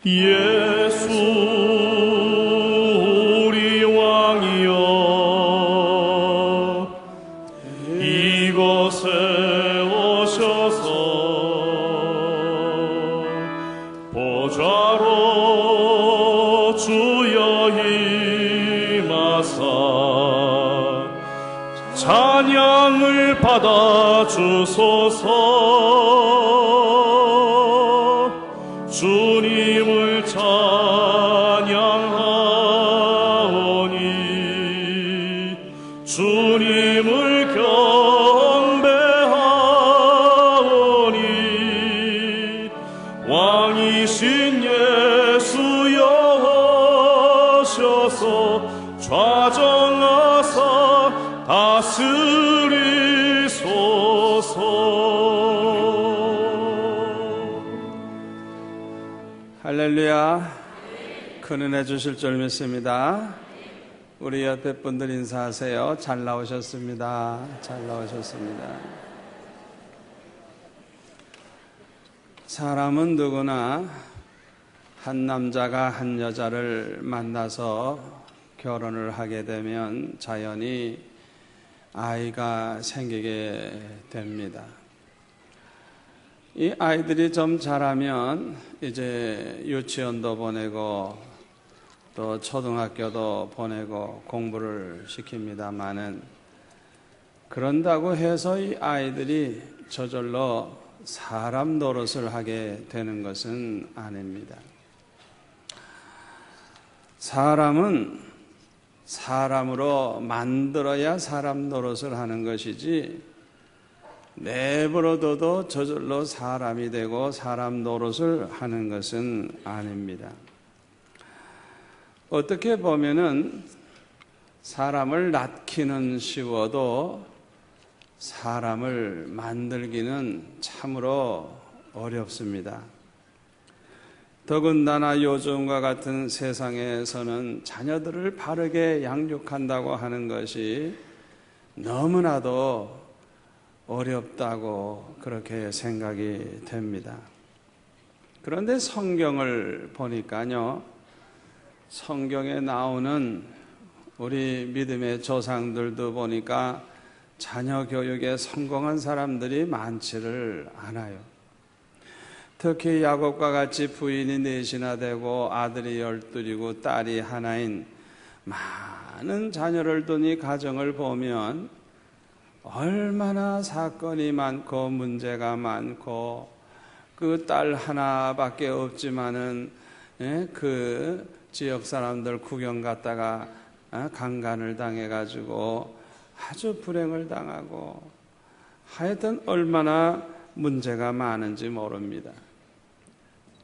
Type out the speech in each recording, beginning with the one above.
예수 우리 왕이여, 이곳에 오셔서 보좌로 주여 임하사 찬양을 받아 주소서. 주님을 찬양하오니 주님을 경배하오니 왕이신 예수여 오셔서 좌정하사 다스리소서. 할렐루야. 큰 은혜 주실 줄 믿습니다. 우리 옆에 분들 인사하세요. 잘 나오셨습니다. 잘 나오셨습니다. 사람은 누구나 한 남자가 한 여자를 만나서 결혼을 하게 되면 자연히 아이가 생기게 됩니다. 이 아이들이 좀 자라면 이제 유치원도 보내고 또 초등학교도 보내고 공부를 시킵니다마는, 그런다고 해서 이 아이들이 저절로 사람 노릇을 하게 되는 것은 아닙니다. 사람은 사람으로 만들어야 사람 노릇을 하는 것이지, 내버려둬도 저절로 사람이 되고 사람 노릇을 하는 것은 아닙니다. 어떻게 보면은 사람을 낳기는 쉬워도 사람을 만들기는 참으로 어렵습니다. 더군다나 요즘과 같은 세상에서는 자녀들을 바르게 양육한다고 하는 것이 너무나도 어렵다고 그렇게 생각이 됩니다. 그런데 성경을 보니까요, 성경에 나오는 우리 믿음의 조상들도 보니까 자녀 교육에 성공한 사람들이 많지를 않아요. 특히 야곱과 같이 부인이 넷이나 되고 아들이 12이고 딸이 하나인 많은 자녀를 둔 이 가정을 보면 얼마나 사건이 많고 문제가 많고, 그 딸 하나밖에 없지만은 그 지역 사람들 구경 갔다가 강간을 당해가지고 아주 불행을 당하고, 하여튼 얼마나 문제가 많은지 모릅니다.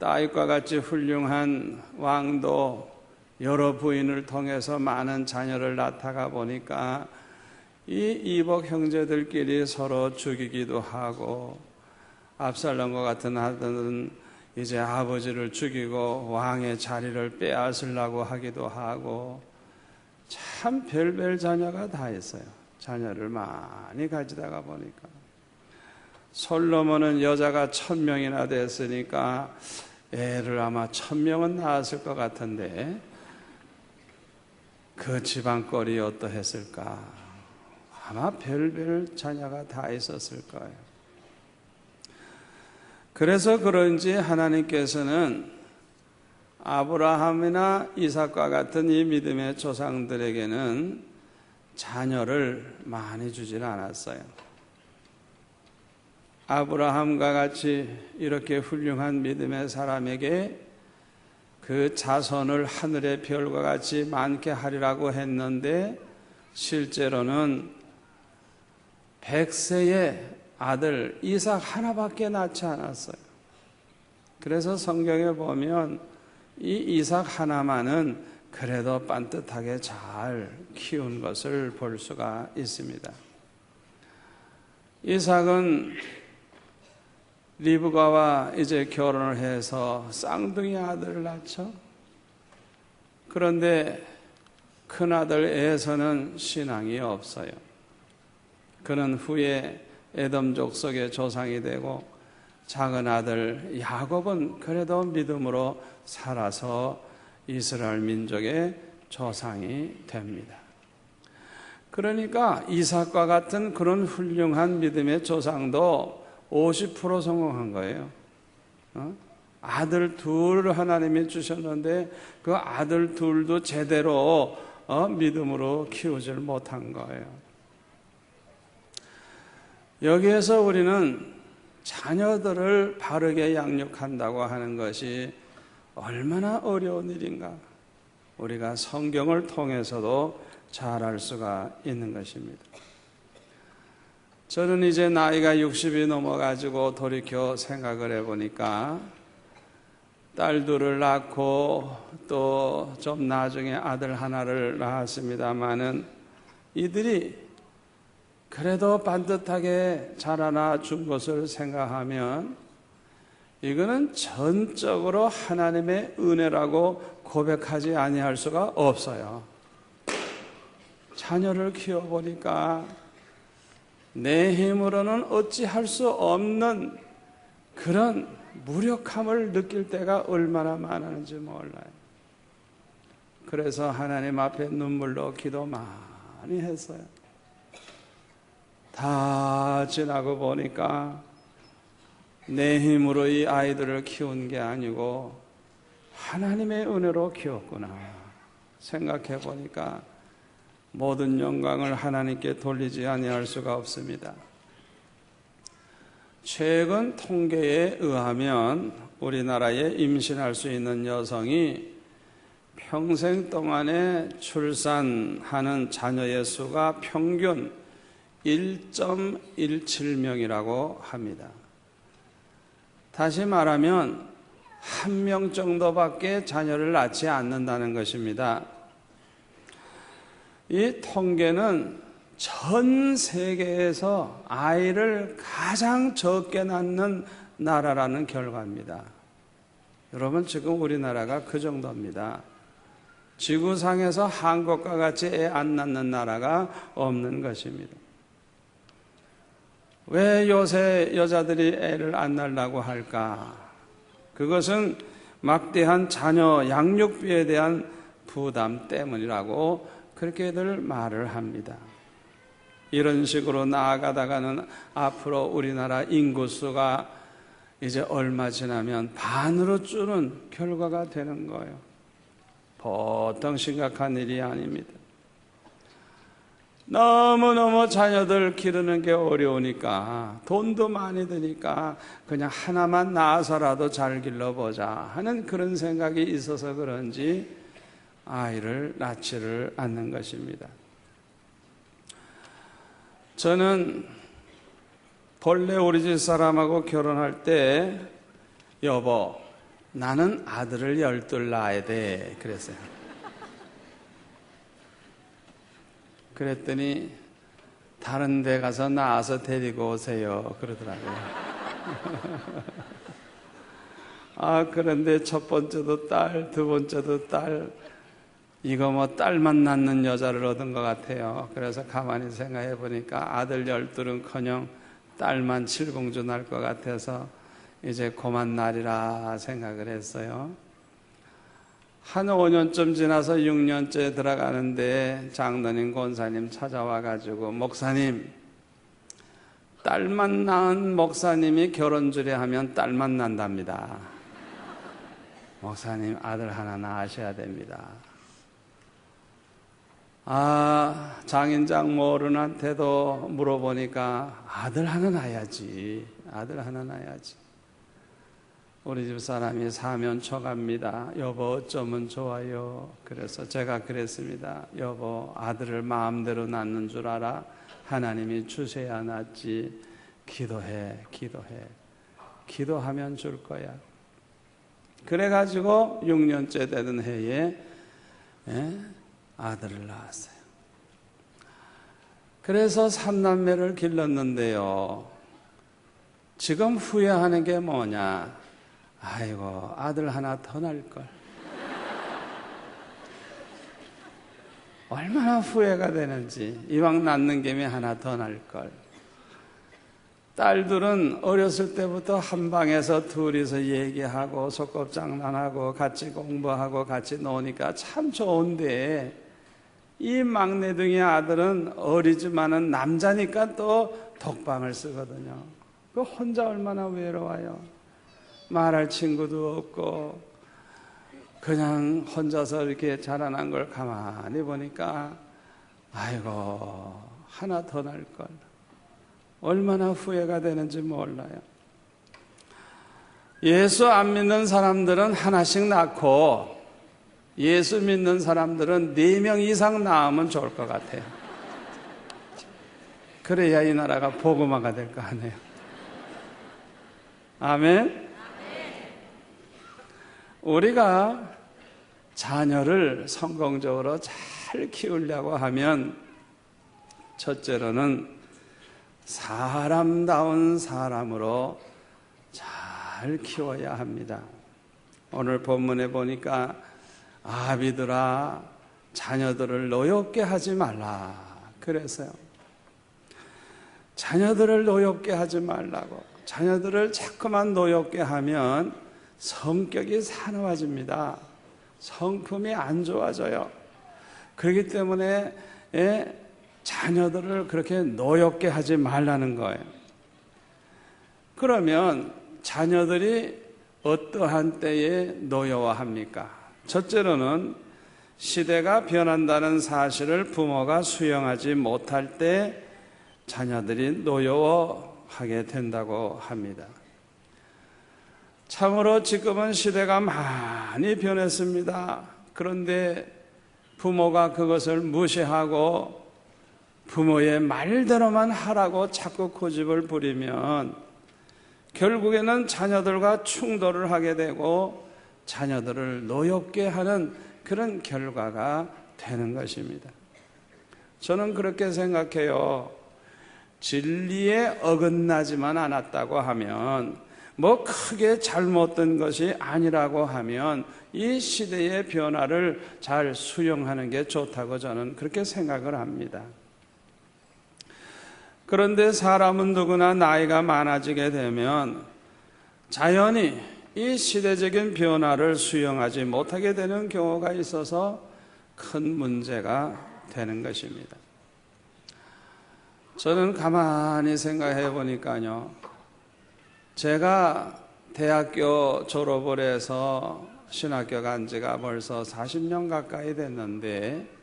다윗과 같이 훌륭한 왕도 여러 부인을 통해서 많은 자녀를 낳다가 보니까 이 이복 형제들끼리 서로 죽이기도 하고, 압살롬과 같은 아들은 이제 아버지를 죽이고 왕의 자리를 빼앗으려고 하기도 하고, 참 별별 자녀가 다 있어요. 자녀를 많이 가지다가 보니까 솔로몬은 여자가 1000명이나 됐으니까 애를 아마 1000명은 낳았을 것 같은데, 그 집안꼴이 어떠했을까? 아마 별별 자녀가 다 있었을 거예요. 그래서 그런지 하나님께서는 아브라함이나 이삭과 같은 이 믿음의 조상들에게는 자녀를 많이 주지는 않았어요. 아브라함과 같이 이렇게 훌륭한 믿음의 사람에게 그 자손을 하늘의 별과 같이 많게 하리라고 했는데, 실제로는 100세의 아들 이삭 하나밖에 낳지 않았어요. 그래서 성경에 보면 이 이삭 하나만은 그래도 빤듯하게 잘 키운 것을 볼 수가 있습니다. 이삭은 리브가와 이제 결혼을 해서 쌍둥이 아들을 낳죠. 그런데 큰아들 에서는 신앙이 없어요. 그는 후에 에돔 족속의 조상이 되고 작은 아들 야곱은 그래도 믿음으로 살아서 이스라엘 민족의 조상이 됩니다. 그러니까 이삭과 같은 그런 훌륭한 믿음의 조상도 50% 성공한 거예요. 아들 둘 하나님이 주셨는데 그 아들 둘도 제대로 믿음으로 키우질 못한 거예요. 여기에서 우리는 자녀들을 바르게 양육한다고 하는 것이 얼마나 어려운 일인가, 우리가 성경을 통해서도 잘 알 수가 있는 것입니다. 저는 이제 나이가 60이 넘어가지고 돌이켜 생각을 해보니까 딸 둘을 낳고 또 좀 나중에 아들 하나를 낳았습니다마는 이들이 그래도 반듯하게 자라나 준 것을 생각하면 이거는 전적으로 하나님의 은혜라고 고백하지 아니할 수가 없어요. 자녀를 키워보니까 내 힘으로는 어찌할 수 없는 그런 무력함을 느낄 때가 얼마나 많았는지 몰라요. 그래서 하나님 앞에 눈물로 기도 많이 했어요. 다 지나고 보니까 내 힘으로 이 아이들을 키운 게 아니고 하나님의 은혜로 키웠구나 생각해 보니까 모든 영광을 하나님께 돌리지 아니할 수가 없습니다. 최근 통계에 의하면 우리나라에 임신할 수 있는 여성이 평생 동안에 출산하는 자녀의 수가 평균 1.17명이라고 합니다. 다시 말하면 1명 정도밖에 자녀를 낳지 않는다는 것입니다. 이 통계는 전 세계에서 아이를 가장 적게 낳는 나라라는 결과입니다. 여러분, 지금 우리나라가 그 정도입니다. 지구상에서 한국과 같이 애 안 낳는 나라가 없는 것입니다. 왜 요새 여자들이 애를 안 낳으려고 할까? 그것은 막대한 자녀 양육비에 대한 부담 때문이라고 그렇게들 말을 합니다. 이런 식으로 나아가다가는 앞으로 우리나라 인구수가 이제 얼마 지나면 반으로 줄는 결과가 되는 거예요. 보통 심각한 일이 아닙니다. 너무너무 자녀들 기르는 게 어려우니까, 돈도 많이 드니까 그냥 하나만 낳아서라도 잘 길러보자 하는 그런 생각이 있어서 그런지 아이를 낳지를 않는 것입니다. 저는 본래 우리 집 사람하고 결혼할 때 여보, 나는 아들을 12 낳아야 돼 그랬어요. 그랬더니 다른 데 가서 낳아서 데리고 오세요 그러더라고요. 그런데 첫 번째도 딸, 두 번째도 딸, 이거 뭐 딸만 낳는 여자를 얻은 것 같아요. 그래서 가만히 생각해 보니까 아들 12은커녕 딸만 7공주 낳을 것 같아서 이제 그만 날이라 생각을 했어요. 한 5년쯤 지나서 6년째 들어가는데 장로님, 권사님 찾아와가지고 목사님, 딸만 낳은 목사님이 결혼 주례하면 딸만 난답니다. 목사님, 아들 하나 낳으셔야 됩니다. 장인장 어른한테도 물어보니까 아들 하나 낳아야지, 아들 하나 낳아야지. 우리 집 사람이 사면 쳐갑니다. 여보, 어쩌면 좋아요. 그래서 제가 그랬습니다. 여보, 아들을 마음대로 낳는 줄 알아? 하나님이 주셔야 낳지. 기도해, 기도해. 기도하면 줄 거야. 그래가지고 6년째 되는 해에 아들을 낳았어요. 그래서 3남매를 길렀는데요. 지금 후회하는 게 뭐냐? 아이고, 아들 하나 더 낳을걸. 얼마나 후회가 되는지. 이왕 낳는 김에 하나 더 낳을걸. 딸들은 어렸을 때부터 한 방에서 둘이서 얘기하고 소꿉장난하고 같이 공부하고 같이 노니까 참 좋은데, 이 막내둥이 아들은 어리지만은 남자니까 또 독방을 쓰거든요. 그 혼자 얼마나 외로워요. 말할 친구도 없고 그냥 혼자서 이렇게 자라난 걸 가만히 보니까 아이고, 하나 더 날 걸. 얼마나 후회가 되는지 몰라요. 예수 안 믿는 사람들은 하나씩 낳고 예수 믿는 사람들은 4명 이상 낳으면 좋을 것 같아요. 그래야 이 나라가 복음화가 될 거 아니에요. 아멘. 우리가 자녀를 성공적으로 잘 키우려고 하면 첫째로는 사람다운 사람으로 잘 키워야 합니다. 오늘 본문에 보니까 아비들아 자녀들을 노엽게 하지 말라 그래서요. 자녀들을 노엽게 하지 말라고. 자녀들을 자꾸만 노엽게 하면 성격이 사나워집니다. 성품이 안 좋아져요. 그렇기 때문에 자녀들을 그렇게 노엽게 하지 말라는 거예요. 그러면 자녀들이 어떠한 때에 노여워합니까? 첫째로는 시대가 변한다는 사실을 부모가 수용하지 못할 때 자녀들이 노여워하게 된다고 합니다. 참으로 지금은 시대가 많이 변했습니다. 그런데 부모가 그것을 무시하고 부모의 말대로만 하라고 자꾸 고집을 부리면 결국에는 자녀들과 충돌을 하게 되고 자녀들을 노엽게 하는 그런 결과가 되는 것입니다. 저는 그렇게 생각해요. 진리에 어긋나지만 않았다고 하면, 뭐 크게 잘못된 것이 아니라고 하면 이 시대의 변화를 잘 수용하는 게 좋다고 저는 그렇게 생각을 합니다. 그런데 사람은 누구나 나이가 많아지게 되면 자연히 이 시대적인 변화를 수용하지 못하게 되는 경우가 있어서 큰 문제가 되는 것입니다. 저는 가만히 생각해 보니까요, 제가 대학교 졸업을 해서 신학교 간 지가 벌써 40년 가까이 됐는데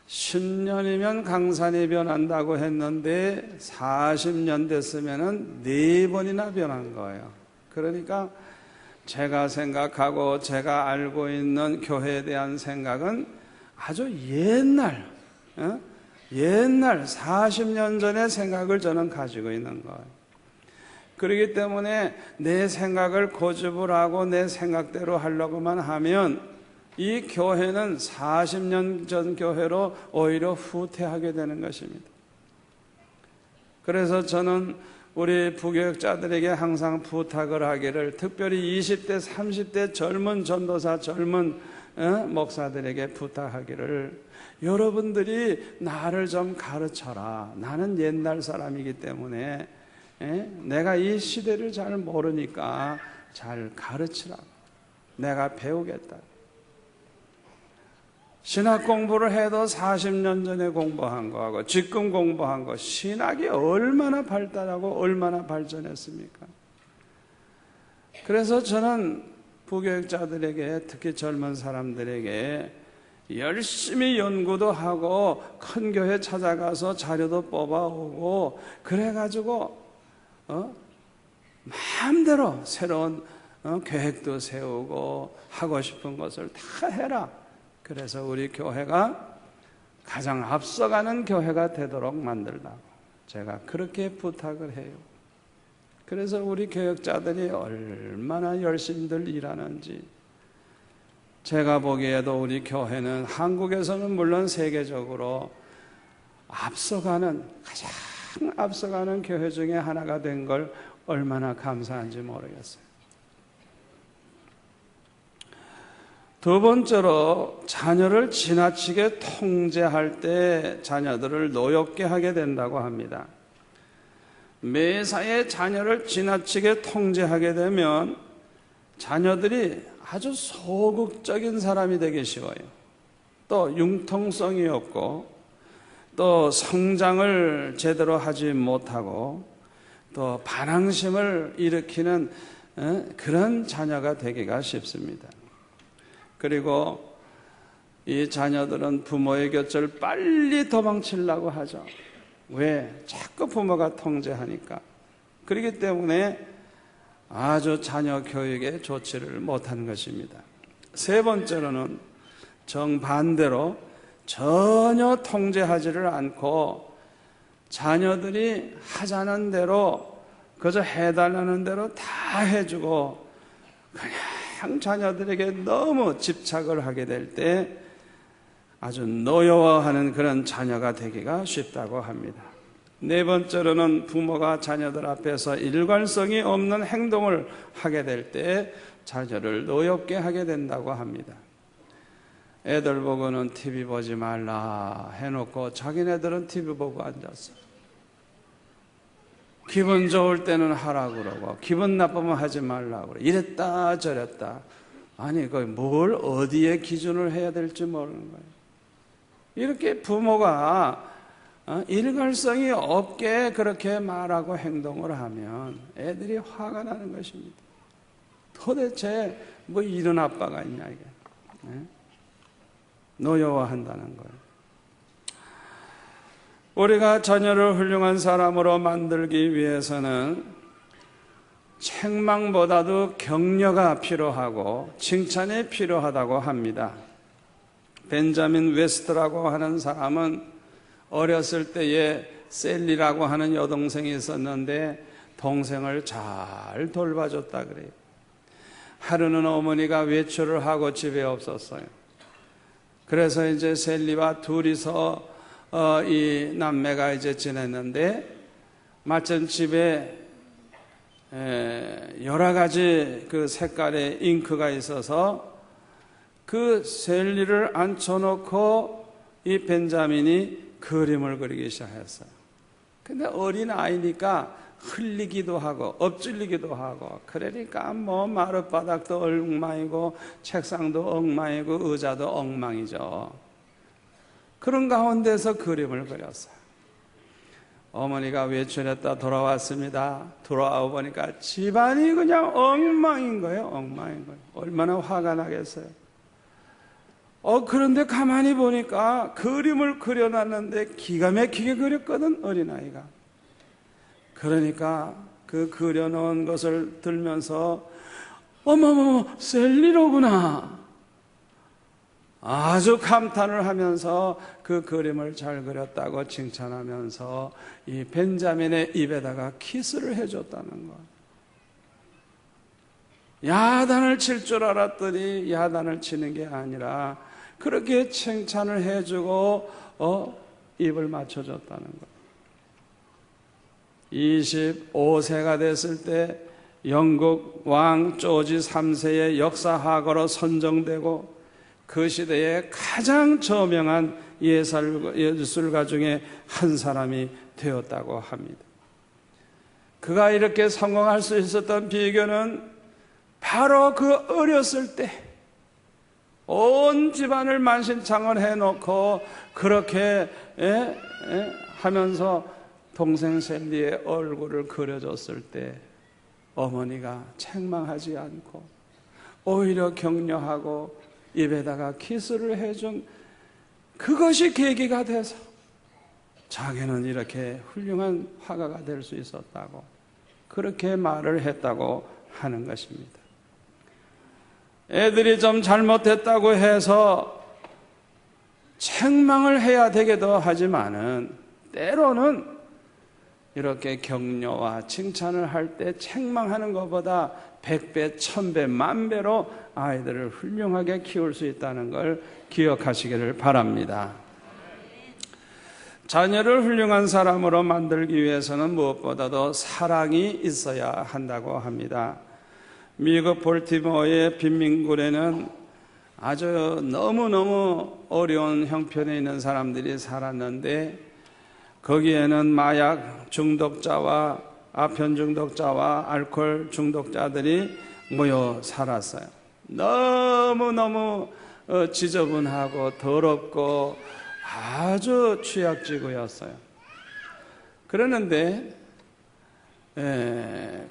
10년이면 강산이 변한다고 했는데 40년 됐으면 4번이나 변한 거예요. 그러니까 제가 생각하고 제가 알고 있는 교회에 대한 생각은 아주 옛날 40년 전의 생각을 저는 가지고 있는 거예요. 그렇기 때문에 내 생각을 고집을 하고 내 생각대로 하려고만 하면 이 교회는 40년 전 교회로 오히려 후퇴하게 되는 것입니다. 그래서 저는 우리 부교육자들에게 항상 부탁을 하기를, 특별히 20대, 30대 젊은 전도사, 젊은 목사들에게 부탁하기를, 여러분들이 나를 좀 가르쳐라. 나는 옛날 사람이기 때문에 내가 이 시대를 잘 모르니까 잘 가르치라. 내가 배우겠다. 신학 공부를 해도 40년 전에 공부한 거하고 지금 공부한 거, 신학이 얼마나 발달하고 얼마나 발전했습니까? 그래서 저는 부교육자들에게, 특히 젊은 사람들에게 열심히 연구도 하고 큰 교회 찾아가서 자료도 뽑아오고 그래가지고 마음대로 새로운 계획도 세우고 하고 싶은 것을 다 해라. 그래서 우리 교회가 가장 앞서가는 교회가 되도록 만들라고 제가 그렇게 부탁을 해요. 그래서 우리 교육자들이 얼마나 열심히들 일하는지, 제가 보기에도 우리 교회는 한국에서는 물론 세계적으로 가장 앞서가는 교회 중에 하나가 된 걸 얼마나 감사한지 모르겠어요. 두 번째로, 자녀를 지나치게 통제할 때 자녀들을 노엽게 하게 된다고 합니다. 매사에 자녀를 지나치게 통제하게 되면 자녀들이 아주 소극적인 사람이 되기 쉬워요. 또 융통성이 없고 또 성장을 제대로 하지 못하고 또 반항심을 일으키는 그런 자녀가 되기가 쉽습니다. 그리고 이 자녀들은 부모의 곁을 빨리 도망치려고 하죠. 왜? 자꾸 부모가 통제하니까. 그렇기 때문에 아주 자녀 교육에 좋지를 못하는 것입니다. 세 번째로는 정반대로 전혀 통제하지를 않고 자녀들이 하자는 대로 그저 해달라는 대로 다 해주고 그냥 자녀들에게 너무 집착을 하게 될 때 아주 노여워하는 그런 자녀가 되기가 쉽다고 합니다. 네 번째로는 부모가 자녀들 앞에서 일관성이 없는 행동을 하게 될 때 자녀를 노엽게 하게 된다고 합니다. 애들 보고는 TV 보지 말라 해놓고 자기네들은 TV 보고 앉았어. 기분 좋을 때는 하라고 그러고 기분 나쁘면 하지 말라고 그래. 이랬다 저랬다. 아니 뭘 어디에 기준을 해야 될지 모르는 거예요. 이렇게 부모가 일관성이 없게 그렇게 말하고 행동을 하면 애들이 화가 나는 것입니다. 도대체 뭐 이런 아빠가 있냐 이게. 노여워한다는 거예요. 우리가 자녀를 훌륭한 사람으로 만들기 위해서는 책망보다도 격려가 필요하고 칭찬이 필요하다고 합니다. 벤자민 웨스트라고 하는 사람은 어렸을 때에 셀리라고 하는 여동생이 있었는데 동생을 잘 돌봐줬다 그래요. 하루는 어머니가 외출을 하고 집에 없었어요. 그래서 이제 셀리와 둘이서 이 남매가 이제 지냈는데 마침 집에 여러 가지 그 색깔의 잉크가 있어서 그 셀리를 앉혀놓고 이 벤자민이 그림을 그리기 시작했어요. 근데 어린 아이니까 흘리기도 하고 엎질리기도 하고 그러니까 뭐 마룻바닥도 엉망이고 책상도 엉망이고 의자도 엉망이죠. 그런 가운데서 그림을 그렸어요. 어머니가 외출했다 돌아왔습니다. 돌아와 보니까 집안이 그냥 엉망인 거예요. 엉망인 거예요. 얼마나 화가 나겠어요. 그런데 가만히 보니까 그림을 그려놨는데 기가 막히게 그렸거든, 어린아이가. 그러니까 그 그려놓은 것을 들면서 어머머, 셀리로구나. 아주 감탄을 하면서 그 그림을 잘 그렸다고 칭찬하면서 이 벤자민의 입에다가 키스를 해줬다는 거. 야단을 칠 줄 알았더니 야단을 치는 게 아니라 그렇게 칭찬을 해주고 입을 맞춰줬다는 거. 25세가 됐을 때 영국 왕 조지 3세의 역사학으로 선정되고 그 시대에 가장 저명한 예술가 중에 한 사람이 되었다고 합니다. 그가 이렇게 성공할 수 있었던 비결은 바로 그 어렸을 때 온 집안을 만신창을 해놓고 그렇게 하면서 동생 셀리의 얼굴을 그려줬을 때 어머니가 책망하지 않고 오히려 격려하고 입에다가 키스를 해준 그것이 계기가 돼서 자기는 이렇게 훌륭한 화가가 될 수 있었다고 그렇게 말을 했다고 하는 것입니다. 애들이 좀 잘못했다고 해서 책망을 해야 되기도 하지만은 때로는 이렇게 격려와 칭찬을 할 때 책망하는 것보다 100배, 1000배, 10,000배로 아이들을 훌륭하게 키울 수 있다는 걸 기억하시기를 바랍니다. 자녀를 훌륭한 사람으로 만들기 위해서는 무엇보다도 사랑이 있어야 한다고 합니다. 미국 볼티모어의 빈민굴에는 아주 너무너무 어려운 형편에 있는 사람들이 살았는데 거기에는 마약 중독자와 아편 중독자와 알코올 중독자들이 모여 살았어요. 너무너무 지저분하고 더럽고 아주 취약지구였어요. 그러는데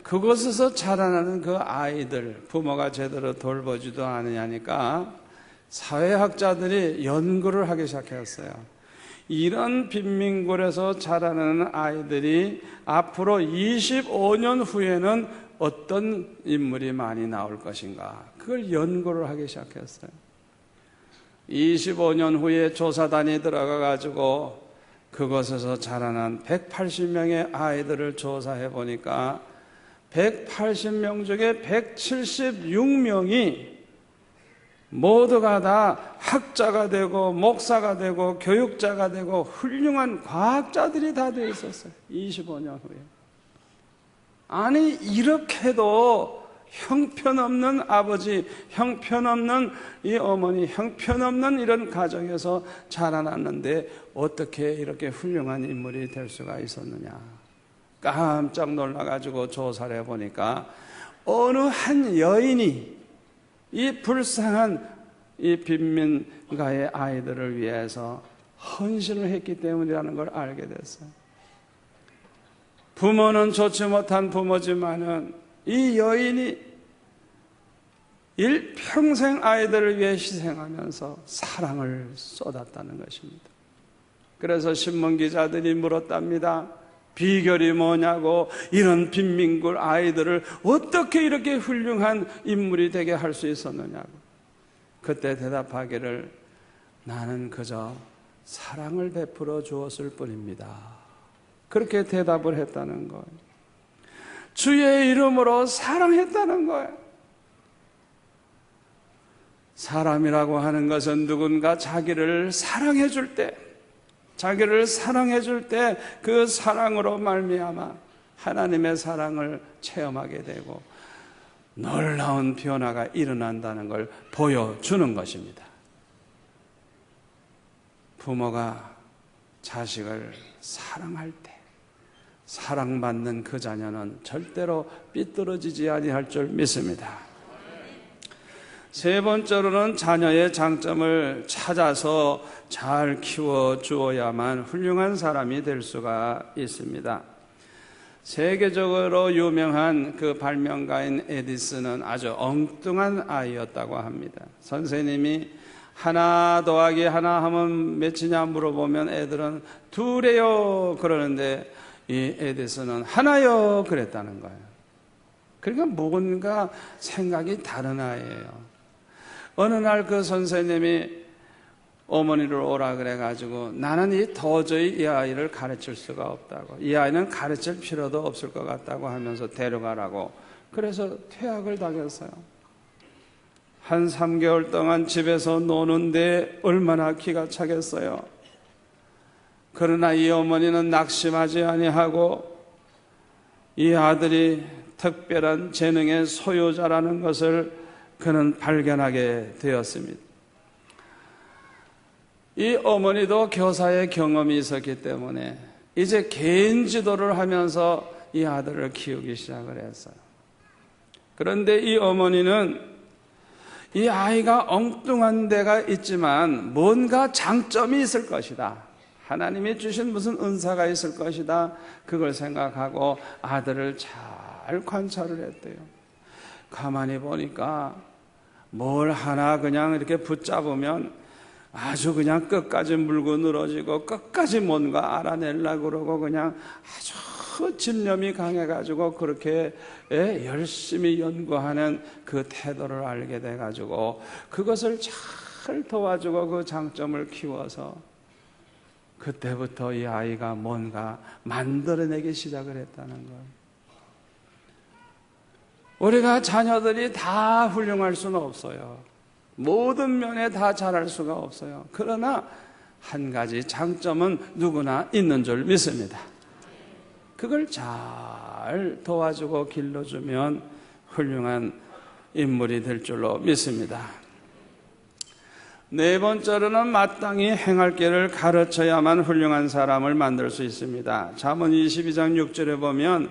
그곳에서 자라나는 그 아이들, 부모가 제대로 돌보지도 않으냐니까 사회학자들이 연구를 하기 시작했어요. 이런 빈민굴에서 자라나는 아이들이 앞으로 25년 후에는 어떤 인물이 많이 나올 것인가, 그걸 연구를 하기 시작했어요. 25년 후에 조사단이 들어가 가지고 그곳에서 자라난 180명의 아이들을 조사해 보니까 180명 중에 176명이 모두가 다 학자가 되고 목사가 되고 교육자가 되고 훌륭한 과학자들이 다 되어 있었어요. 25년 후에. 아니, 이렇게도 형편없는 아버지, 형편없는 이 어머니, 형편없는 이런 가정에서 자라났는데 어떻게 이렇게 훌륭한 인물이 될 수가 있었느냐. 깜짝 놀라가지고 조사를 해보니까 어느 한 여인이 이 불쌍한 이 빈민가의 아이들을 위해서 헌신을 했기 때문이라는 걸 알게 됐어요. 부모는 좋지 못한 부모지만은 이 여인이 일평생 아이들을 위해 희생하면서 사랑을 쏟았다는 것입니다. 그래서 신문기자들이 물었답니다. 비결이 뭐냐고, 이런 빈민굴 아이들을 어떻게 이렇게 훌륭한 인물이 되게 할 수 있었느냐고. 그때 대답하기를, 나는 그저 사랑을 베풀어 주었을 뿐입니다. 그렇게 대답을 했다는 거예요. 주의 이름으로 사랑했다는 거예요. 사람이라고 하는 것은 누군가 자기를 사랑해 줄 때, 그 사랑으로 말미암아 하나님의 사랑을 체험하게 되고 놀라운 변화가 일어난다는 걸 보여주는 것입니다. 부모가 자식을 사랑할 때, 사랑받는 그 자녀는 절대로 삐뚤어지지 아니할 줄 믿습니다. 세 번째로는 자녀의 장점을 찾아서 잘 키워주어야만 훌륭한 사람이 될 수가 있습니다. 세계적으로 유명한 그 발명가인 에디슨은 아주 엉뚱한 아이였다고 합니다. 선생님이 하나 더하기 하나 하면 몇이냐 물어보면 애들은 둘이요 그러는데 이 에디슨은 하나요 그랬다는 거예요. 그러니까 뭔가 생각이 다른 아이예요. 어느 날 그 선생님이 어머니를 오라 그래가지고 나는 도저히 이 아이를 가르칠 수가 없다고, 이 아이는 가르칠 필요도 없을 것 같다고 하면서 데려가라고, 그래서 퇴학을 당했어요. 한 3개월 동안 집에서 노는데 얼마나 기가 차겠어요. 그러나 이 어머니는 낙심하지 아니하고 이 아들이 특별한 재능의 소유자라는 것을 그는 발견하게 되었습니다. 이 어머니도 교사의 경험이 있었기 때문에 이제 개인 지도를 하면서 이 아들을 키우기 시작을 했어요. 그런데 이 어머니는 이 아이가 엉뚱한 데가 있지만 뭔가 장점이 있을 것이다, 하나님이 주신 무슨 은사가 있을 것이다, 그걸 생각하고 아들을 잘 관찰을 했대요. 가만히 보니까 뭘 하나 그냥 이렇게 붙잡으면 아주 그냥 끝까지 물고 늘어지고 끝까지 뭔가 알아내려고 그러고 그냥 아주 집념이 강해가지고 그렇게 열심히 연구하는 그 태도를 알게 돼가지고 그것을 잘 도와주고 그 장점을 키워서 그때부터 이 아이가 뭔가 만들어내기 시작을 했다는 거예요. 우리가 자녀들이 다 훌륭할 수는 없어요. 모든 면에 다 잘할 수가 없어요. 그러나 한 가지 장점은 누구나 있는 줄 믿습니다. 그걸 잘 도와주고 길러주면 훌륭한 인물이 될 줄로 믿습니다. 네 번째로는 마땅히 행할 길을 가르쳐야만 훌륭한 사람을 만들 수 있습니다. 잠언 22장 6절에 보면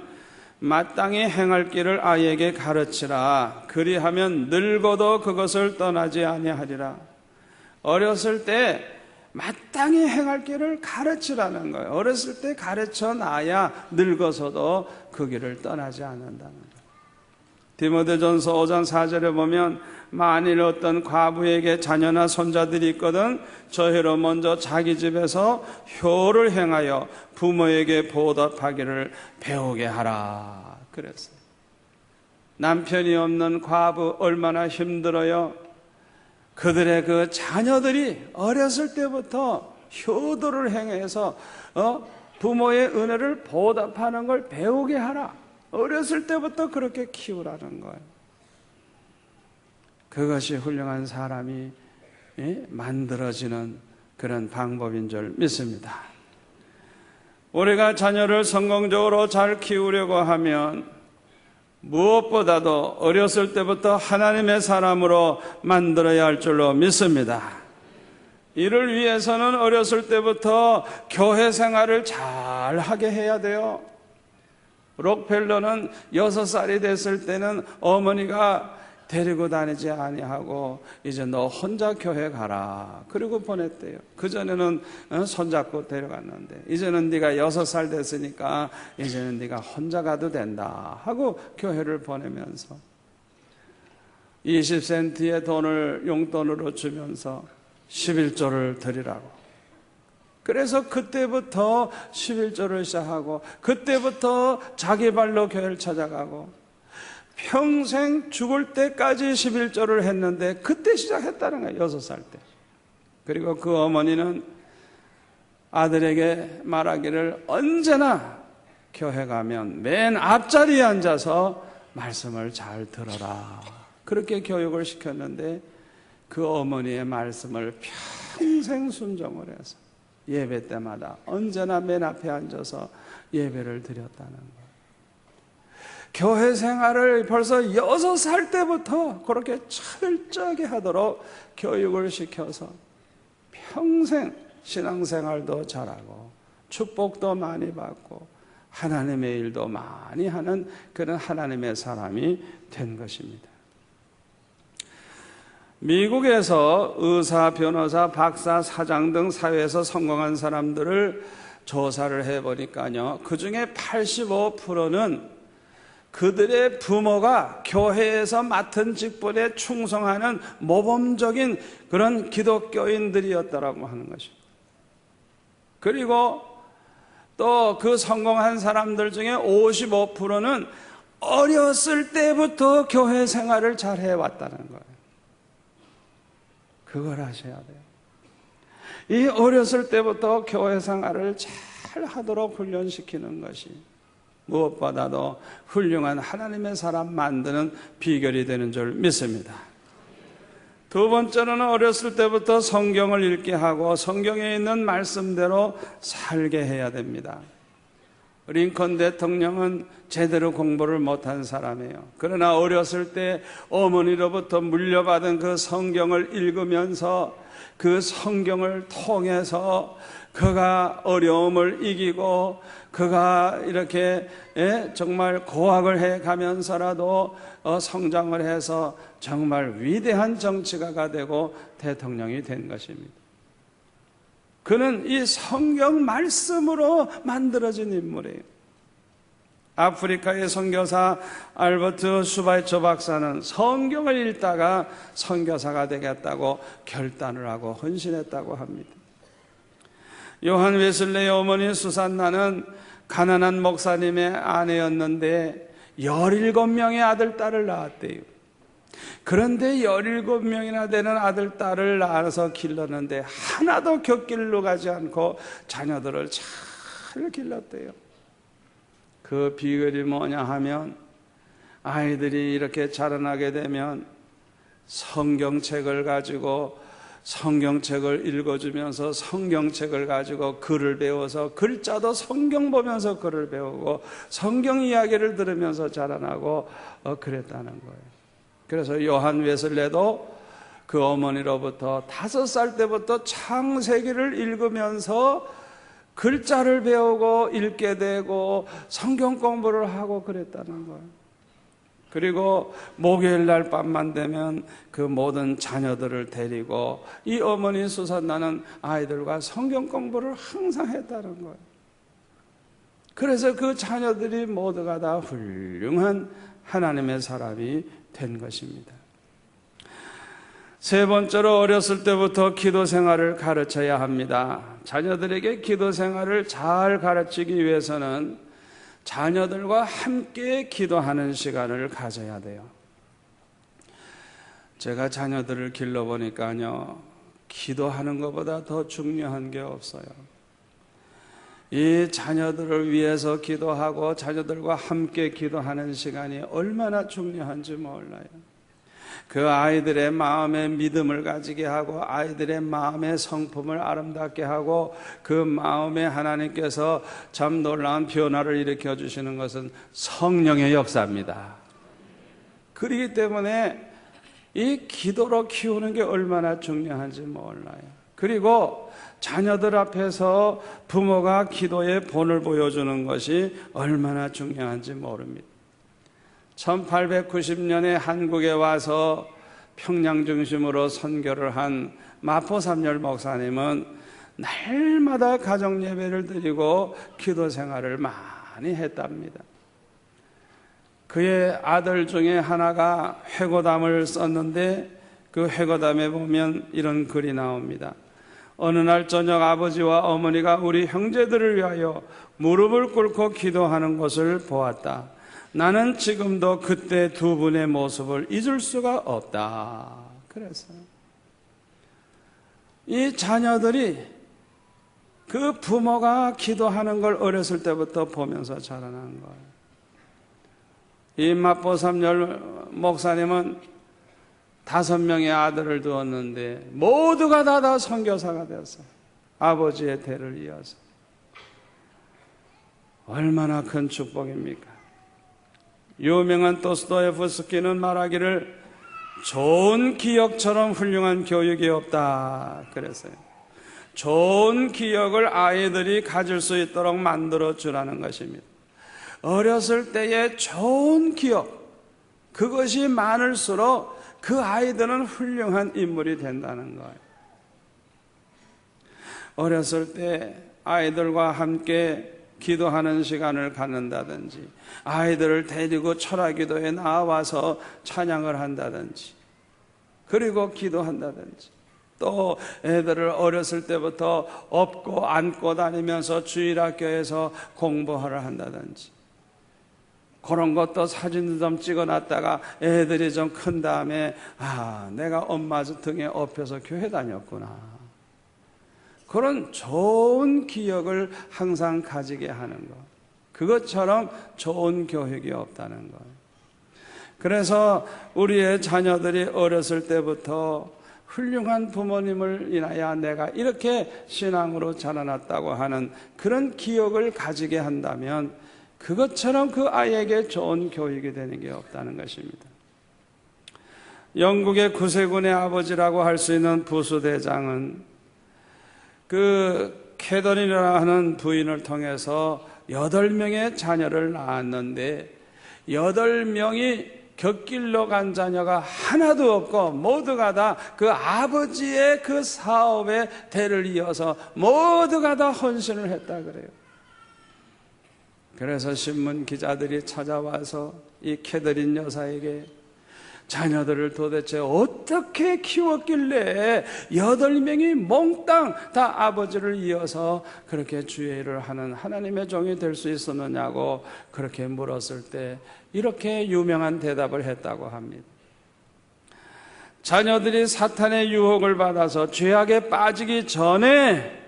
마땅히 행할 길을 아이에게 가르치라. 그리하면 늙어도 그것을 떠나지 아니하리라. 어렸을 때 마땅히 행할 길을 가르치라는 거예요. 어렸을 때 가르쳐 놔야 늙어서도 그 길을 떠나지 않는다는 거예요. 디모데전서 5장 4절에 보면 만일 어떤 과부에게 자녀나 손자들이 있거든 저희로 먼저 자기 집에서 효를 행하여 부모에게 보답하기를 배우게 하라 그랬어요. 남편이 없는 과부 얼마나 힘들어요. 그들의 그 자녀들이 어렸을 때부터 효도를 행해서 부모의 은혜를 보답하는 걸 배우게 하라. 어렸을 때부터 그렇게 키우라는 거예요. 그것이 훌륭한 사람이 만들어지는 그런 방법인 줄 믿습니다. 우리가 자녀를 성공적으로 잘 키우려고 하면 무엇보다도 어렸을 때부터 하나님의 사람으로 만들어야 할 줄로 믿습니다. 이를 위해서는 어렸을 때부터 교회 생활을 잘 하게 해야 돼요. 록펠러는 6살이 됐을 때는 어머니가 데리고 다니지 아니하고 이제 너 혼자 교회 가라 그리고 보냈대요. 그전에는 손잡고 데려갔는데 이제는 네가 6살 됐으니까 이제는 네가 혼자 가도 된다 하고 교회를 보내면서 20센트의 돈을 용돈으로 주면서 11조를 드리라고. 그래서 그때부터 11조를 시작하고 그때부터 자기 발로 교회를 찾아가고 평생 죽을 때까지 11조를 했는데 그때 시작했다는 거예요. 6살 때. 그리고 그 어머니는 아들에게 말하기를 언제나 교회 가면 맨 앞자리에 앉아서 말씀을 잘 들어라. 그렇게 교육을 시켰는데 그 어머니의 말씀을 평생 순종을 해서 예배 때마다 언제나 맨 앞에 앉아서 예배를 드렸다는 거예요. 교회 생활을 벌써 6살 때부터 그렇게 철저하게 하도록 교육을 시켜서 평생 신앙생활도 잘하고 축복도 많이 받고 하나님의 일도 많이 하는 그런 하나님의 사람이 된 것입니다. 미국에서 의사, 변호사, 박사, 사장 등 사회에서 성공한 사람들을 조사를 해보니까요, 그 중에 85%는 그들의 부모가 교회에서 맡은 직분에 충성하는 모범적인 그런 기독교인들이었다라고 하는 것입니다. 그리고 또 그 성공한 사람들 중에 55%는 어렸을 때부터 교회 생활을 잘 해왔다는 거예요. 그걸 하셔야 돼요. 이 어렸을 때부터 교회 생활을 잘 하도록 훈련시키는 것이 무엇보다도 훌륭한 하나님의 사람 만드는 비결이 되는 줄 믿습니다. 두 번째로는 어렸을 때부터 성경을 읽게 하고 성경에 있는 말씀대로 살게 해야 됩니다. 링컨 대통령은 제대로 공부를 못한 사람이에요. 그러나 어렸을 때 어머니로부터 물려받은 그 성경을 읽으면서 그 성경을 통해서 그가 어려움을 이기고 그가 이렇게 정말 고학을 해 가면서라도 성장을 해서 정말 위대한 정치가가 되고 대통령이 된 것입니다. 그는 이 성경 말씀으로 만들어진 인물이에요. 아프리카의 선교사 알버트 슈바이처 박사는 성경을 읽다가 선교사가 되겠다고 결단을 하고 헌신했다고 합니다. 요한 웨슬레의 어머니 수산나는 가난한 목사님의 아내였는데 17명의 아들, 딸을 낳았대요. 그런데 17명이나 되는 아들, 딸을 낳아서 길렀는데 하나도 곁길로 가지 않고 자녀들을 잘 길렀대요. 그 비결이 뭐냐 하면 아이들이 이렇게 자라나게 되면 성경책을 가지고 성경책을 읽어주면서 성경책을 가지고 글을 배워서 글자도 성경 보면서 글을 배우고 성경 이야기를 들으면서 자라나고 그랬다는 거예요. 그래서 요한 웨슬레도 그 어머니로부터 5살 때부터 창세기를 읽으면서 글자를 배우고 읽게 되고 성경 공부를 하고 그랬다는 거예요. 그리고 목요일 날 밤만 되면 그 모든 자녀들을 데리고 이 어머니 수산나는 아이들과 성경 공부를 항상 했다는 거예요. 그래서 그 자녀들이 모두가 다 훌륭한 하나님의 사람이 된 것입니다. 세 번째로, 어렸을 때부터 기도 생활을 가르쳐야 합니다. 자녀들에게 기도 생활을 잘 가르치기 위해서는 자녀들과 함께 기도하는 시간을 가져야 돼요. 제가 자녀들을 길러보니까요, 기도하는 것보다 더 중요한 게 없어요. 이 자녀들을 위해서 기도하고 자녀들과 함께 기도하는 시간이 얼마나 중요한지 몰라요. 그 아이들의 마음에 믿음을 가지게 하고 아이들의 마음의 성품을 아름답게 하고 그 마음에 하나님께서 참 놀라운 변화를 일으켜 주시는 것은 성령의 역사입니다. 그렇기 때문에 이 기도로 키우는 게 얼마나 중요한지 몰라요. 그리고 자녀들 앞에서 부모가 기도의 본을 보여주는 것이 얼마나 중요한지 모릅니다. 1890년에 한국에 와서 평양 중심으로 선교를 한 마포삼열 목사님은 날마다 가정 예배를 드리고 기도 생활을 많이 했답니다. 그의 아들 중에 하나가 회고담을 썼는데 그 회고담에 보면 이런 글이 나옵니다. 어느 날 저녁 아버지와 어머니가 우리 형제들을 위하여 무릎을 꿇고 기도하는 것을 보았다. 나는 지금도 그때 두 분의 모습을 잊을 수가 없다. 그래서 이 자녀들이 그 부모가 기도하는 걸 어렸을 때부터 보면서 자라난 거예요. 이 마포삼열 목사님은 5명의 아들을 두었는데 모두가 다 선교사가 되었어요. 아버지의 대를 이어서. 얼마나 큰 축복입니까? 유명한 도스토예프스키는 말하기를 좋은 기억처럼 훌륭한 교육이 없다 그랬어요. 좋은 기억을 아이들이 가질 수 있도록 만들어 주라는 것입니다. 어렸을 때의 좋은 기억, 그것이 많을수록 그 아이들은 훌륭한 인물이 된다는 거예요. 어렸을 때 아이들과 함께 기도하는 시간을 갖는다든지, 아이들을 데리고 철학기도에 나와서 찬양을 한다든지, 그리고 기도한다든지, 또 애들을 어렸을 때부터 업고 안고 다니면서 주일학교에서 공부하러 한다든지, 그런 것도 사진도 좀 찍어놨다가 애들이 좀 큰 다음에 내가 엄마 등에 업혀서 교회 다녔구나. 그런 좋은 기억을 항상 가지게 하는 것. 그것처럼 좋은 교육이 없다는 것. 그래서 우리의 자녀들이 어렸을 때부터 훌륭한 부모님을 인하여 내가 이렇게 신앙으로 자라났다고 하는 그런 기억을 가지게 한다면 그것처럼 그 아이에게 좋은 교육이 되는 게 없다는 것입니다. 영국의 구세군의 아버지라고 할 수 있는 부수대장은 그 캐더린이라고 하는 부인을 통해서 8명의 자녀를 낳았는데 8명이 곁길로 간 자녀가 하나도 없고 모두가 다 그 아버지의 그 사업의 대를 이어서 모두가 다 헌신을 했다 그래요. 그래서 신문 기자들이 찾아와서 이 캐더린 여사에게 자녀들을 도대체 어떻게 키웠길래 8명이 몽땅 다 아버지를 이어서 그렇게 주의 일을 하는 하나님의 종이 될 수 있었느냐고 그렇게 물었을 때 이렇게 유명한 대답을 했다고 합니다. 자녀들이 사탄의 유혹을 받아서 죄악에 빠지기 전에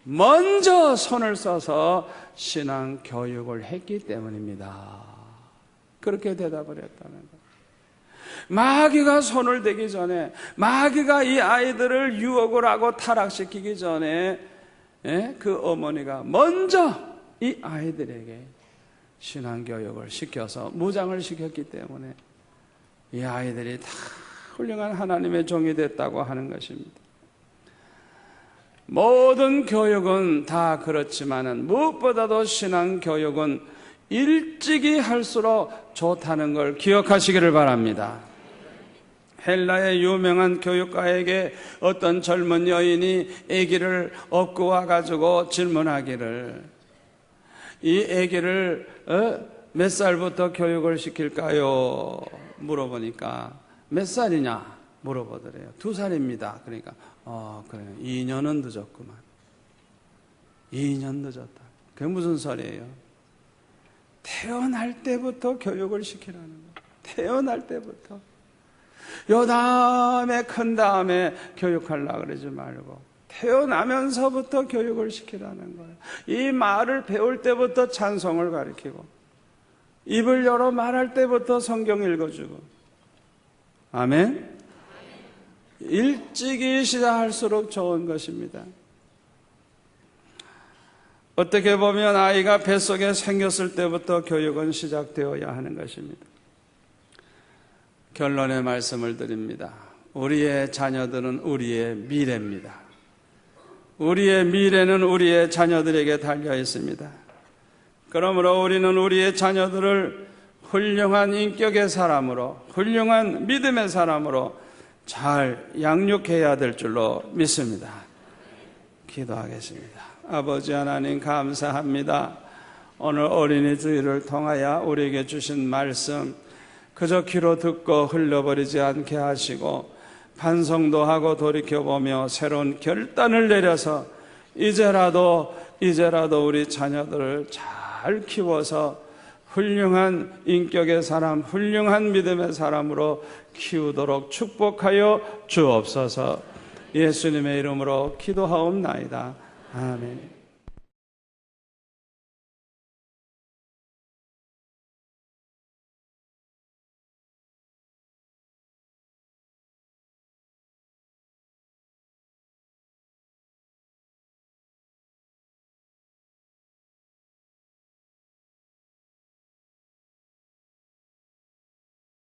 먼저 손을 써서 신앙 교육을 했기 때문입니다. 그렇게 대답을 했다는 거예요. 마귀가 손을 대기 전에, 마귀가 이 아이들을 유혹을 하고 타락시키기 전에 그 어머니가 먼저 이 아이들에게 신앙교육을 시켜서 무장을 시켰기 때문에 이 아이들이 다 훌륭한 하나님의 종이 됐다고 하는 것입니다. 모든 교육은 다 그렇지만은 무엇보다도 신앙 교육은 일찍이 할수록 좋다는 걸 기억하시기를 바랍니다. 헬라의 유명한 교육가에게 어떤 젊은 여인이 아기를 업고 와가지고 질문하기를, 이 아기를 몇 살부터 교육을 시킬까요? 물어보니까 몇 살이냐 물어보더래요. 2살입니다. 그러니까 그래요. 2년은 늦었구만. 2년 늦었다. 그게 무슨 소리예요? 태어날 때부터 교육을 시키라는 거예요. 태어날 때부터. 요 다음에 큰 다음에 교육하려고 그러지 말고 태어나면서부터 교육을 시키라는 거예요. 이 말을 배울 때부터 찬송을 가르치고 입을 열어 말할 때부터 성경 읽어주고. 아멘. 일찍이 시작할수록 좋은 것입니다. 어떻게 보면 아이가 뱃속에 생겼을 때부터 교육은 시작되어야 하는 것입니다. 결론의 말씀을 드립니다. 우리의 자녀들은 우리의 미래입니다. 우리의 미래는 우리의 자녀들에게 달려 있습니다. 그러므로 우리는 우리의 자녀들을 훌륭한 인격의 사람으로, 훌륭한 믿음의 사람으로 잘 양육해야 될 줄로 믿습니다. 기도하겠습니다. 아버지 하나님 감사합니다. 오늘 어린이 주일을 통하여 우리에게 주신 말씀 그저 귀로 듣고 흘려버리지 않게 하시고 반성도 하고 돌이켜보며 새로운 결단을 내려서 이제라도 우리 자녀들을 잘 키워서 훌륭한 인격의 사람, 훌륭한 믿음의 사람으로 키우도록 축복하여 주옵소서. 예수님의 이름으로 기도하옵나이다. 아멘.